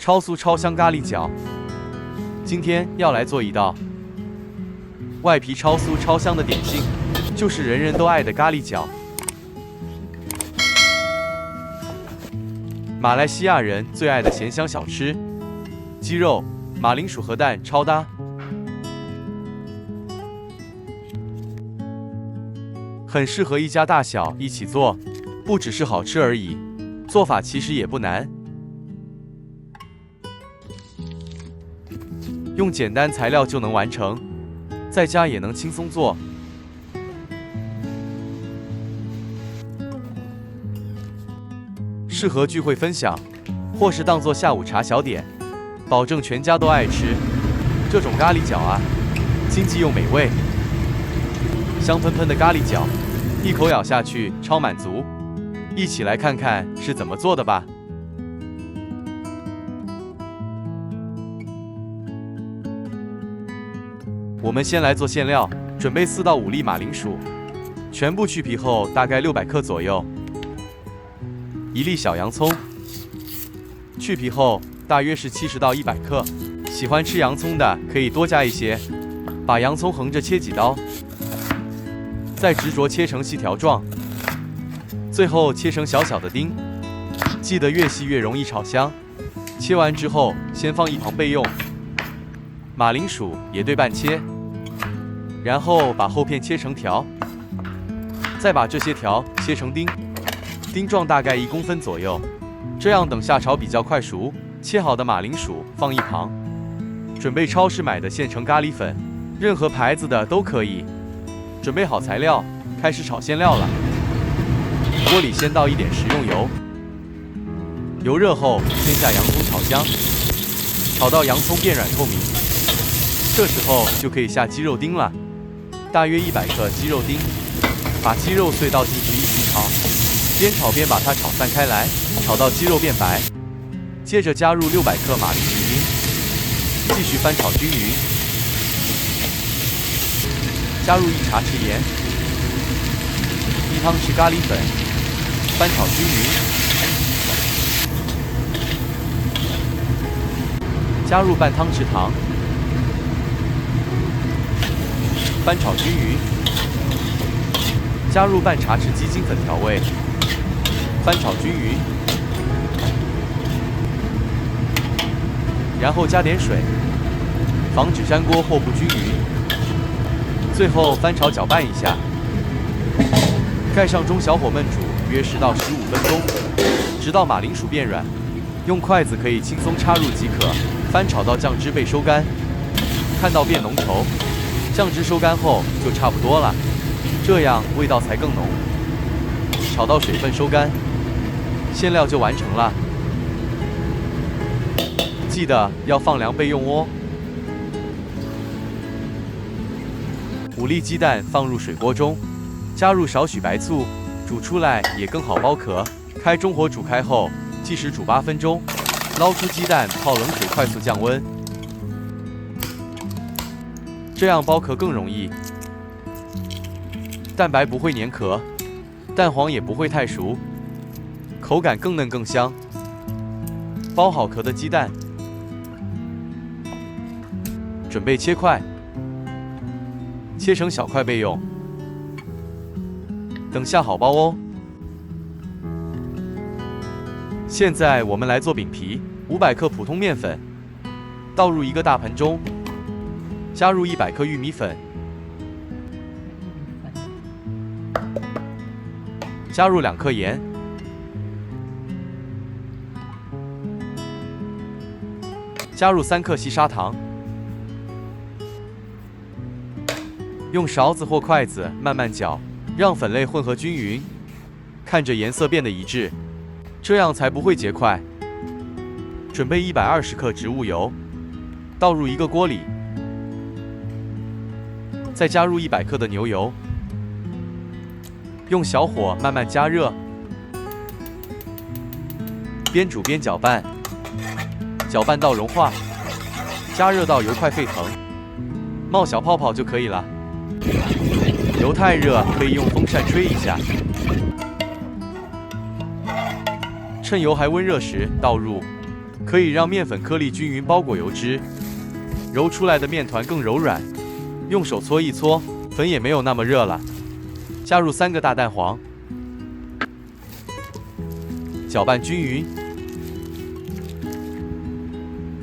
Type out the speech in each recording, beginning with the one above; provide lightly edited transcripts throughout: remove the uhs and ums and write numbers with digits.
超酥超香咖喱饺。今天要来做一道外皮超酥超香的点心，就是人人都爱的咖喱饺。马来西亚人最爱的咸香小吃，鸡肉、马铃薯和蛋超搭，很适合一家大小一起做。不只是好吃而已，做法其实也不难。用简单材料就能完成，在家也能轻松做。适合聚会分享，或是当做下午茶小点，保证全家都爱吃。这种咖喱饺啊，经济又美味，香喷喷的咖喱饺，一口咬下去超满足。一起来看看是怎么做的吧。我们先来做馅料，准备4到5粒马铃薯，全部去皮后大概600克左右。1粒小洋葱，去皮后大约是70到100克，喜欢吃洋葱的可以多加一些。把洋葱横着切几刀，再执着切成细条状。最后切成小小的丁，记得越细越容易炒香。切完之后先放一旁备用。马铃薯也对半切，然后把厚片切成条，再把这些条切成丁，丁状大概1公分左右，这样等下炒比较快熟。切好的马铃薯放一旁，准备超市买的现成咖喱粉，任何牌子的都可以。准备好材料，开始炒馅料了。锅里先倒一点食用油，油热后先下洋葱炒香，炒到洋葱变软透明，这时候就可以下鸡肉丁了，大约100克鸡肉丁，把鸡肉碎倒进去一起炒，边炒边把它炒散开来，炒到鸡肉变白。接着加入600克马铃薯丁，继续翻炒均匀，加入1茶匙盐，1汤匙咖喱粉。翻炒均匀，加入半汤匙糖，翻炒均匀，加入半茶匙鸡精粉调味，翻炒均匀，然后加点水，防止粘锅或不均匀。最后翻炒搅拌一下，盖上中小火焖煮约10到15分钟，直到马铃薯变软，用筷子可以轻松插入即可。翻炒到酱汁被收干，看到变浓稠，酱汁收干后就差不多了，这样味道才更浓。炒到水分收干，馅料就完成了。记得要放凉备用哦。5粒鸡蛋放入水锅中，加入少许白醋，煮出来也更好剥壳。开中火煮开后，计时煮8分钟，捞出鸡蛋泡冷水快速降温，这样剥壳更容易，蛋白不会粘壳，蛋黄也不会太熟，口感更嫩更香。剥好壳的鸡蛋，准备切块，切成小块备用，等下好包哦。现在我们来做饼皮，500克普通面粉，倒入一个大盆中，加入100克玉米粉，加入2克盐，加入3克细砂糖，用勺子或筷子慢慢搅，让粉类混合均匀，看着颜色变得一致，这样才不会结块。准备120克植物油，倒入一个锅里，再加入100克的牛油，用小火慢慢加热，边煮边搅拌，搅拌到融化，加热到油快沸腾，冒小泡泡就可以了。油太热，可以用风扇吹一下。趁油还温热时倒入，可以让面粉颗粒均匀包裹油脂，揉出来的面团更柔软。用手搓一搓，粉也没有那么热了。加入3个大蛋黄，搅拌均匀。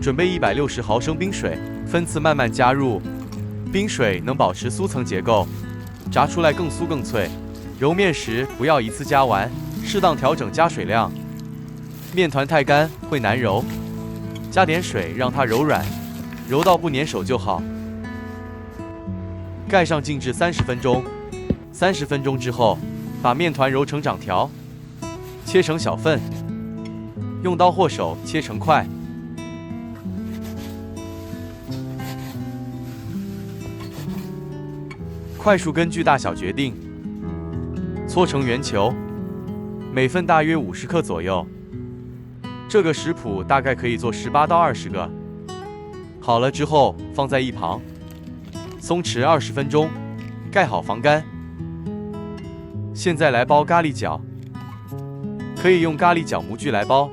准备160毫升冰水，分次慢慢加入。冰水能保持酥层结构，炸出来更酥更脆。揉面时不要一次加完，适当调整加水量。面团太干会难揉，加点水让它柔软，揉到不粘手就好。盖上静置30分钟。30分钟之后，把面团揉成长条，切成小份，用刀或手切成块。快速根据大小决定，搓成圆球，每份大约50克左右。这个食谱大概可以做18到20个。好了之后放在一旁，松弛20分钟，盖好防干。现在来包咖喱角，可以用咖喱角模具来包，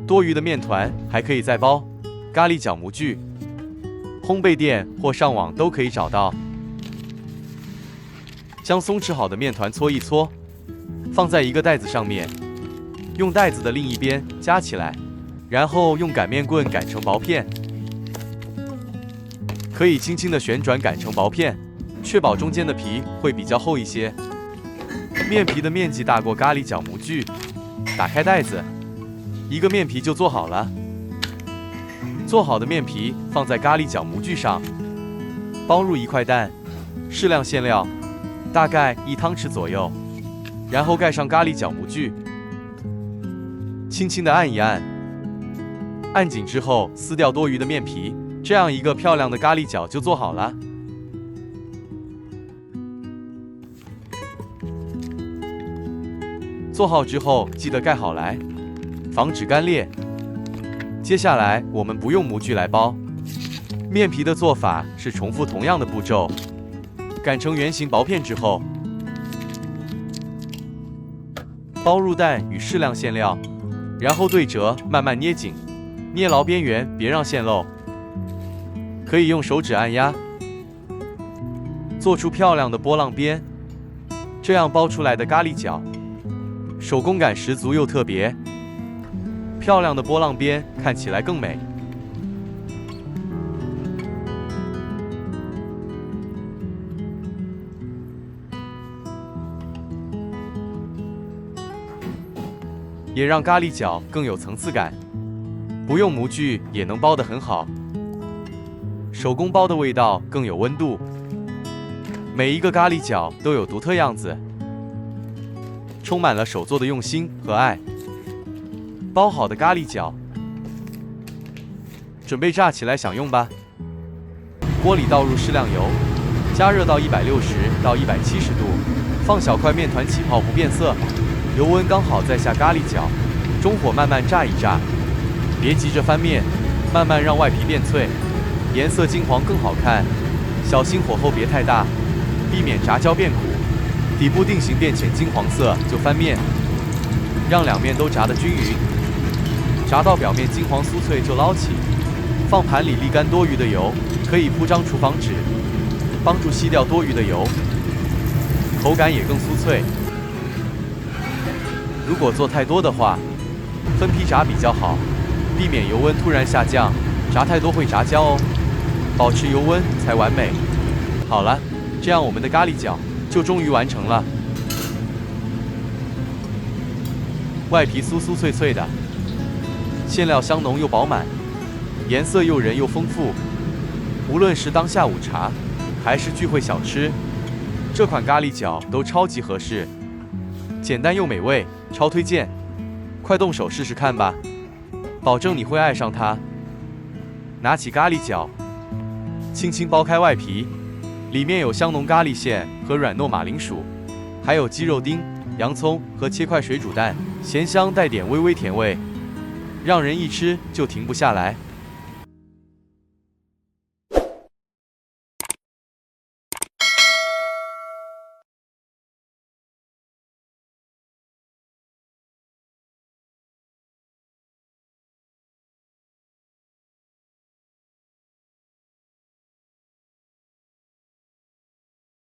多余的面团还可以再包。咖喱角模具，烘焙店或上网都可以找到。将松弛好的面团搓一搓，放在一个袋子上面，用袋子的另一边夹起来，然后用擀面棍擀成薄片。可以轻轻的旋转擀成薄片，确保中间的皮会比较厚一些。面皮的面积大过咖喱角模具，打开袋子，一个面皮就做好了。做好的面皮放在咖喱角模具上，包入1块蛋，适量馅料，大概1汤匙左右，然后盖上咖喱角模具，轻轻的按一按，按紧之后撕掉多余的面皮，这样一个漂亮的咖喱角就做好了。做好之后记得盖好来，防止干裂。接下来我们不用模具来包，面皮的做法是重复同样的步骤，擀成圆形薄片之后，包入蛋与适量馅料，然后对折慢慢捏紧，捏牢边缘，别让馅漏。可以用手指按压，做出漂亮的波浪边。这样包出来的咖喱角，手工感十足又特别，漂亮的波浪边看起来更美。也让咖喱角更有层次感，不用模具也能包得很好。手工包的味道更有温度，每一个咖喱角都有独特样子，充满了手做的用心和爱。包好的咖喱角，准备炸起来享用吧。锅里倒入适量油，加热到160到170度，放小块面团起泡不变色，油温刚好再下咖喱角，中火慢慢炸一炸，别急着翻面，慢慢让外皮变脆，颜色金黄更好看。小心火候别太大，避免炸焦变苦。底部定型变浅金黄色就翻面，让两面都炸得均匀，炸到表面金黄酥脆就捞起，放盘里沥干多余的油，可以铺张厨房纸，帮助吸掉多余的油，口感也更酥脆。如果做太多的话，分批炸比较好，避免油温突然下降，炸太多会炸焦哦，保持油温才完美。好了，这样我们的咖喱角就终于完成了。外皮酥酥脆脆的，馅料香浓又饱满，颜色诱人又丰富。无论是当下午茶，还是聚会小吃，这款咖喱角都超级合适，简单又美味，超推荐！快动手试试看吧，保证你会爱上它。拿起咖喱角，轻轻剥开外皮，里面有香浓咖喱馅和软糯马铃薯，还有鸡肉丁、洋葱和切块水煮蛋，咸香带点微微甜味，让人一吃就停不下来。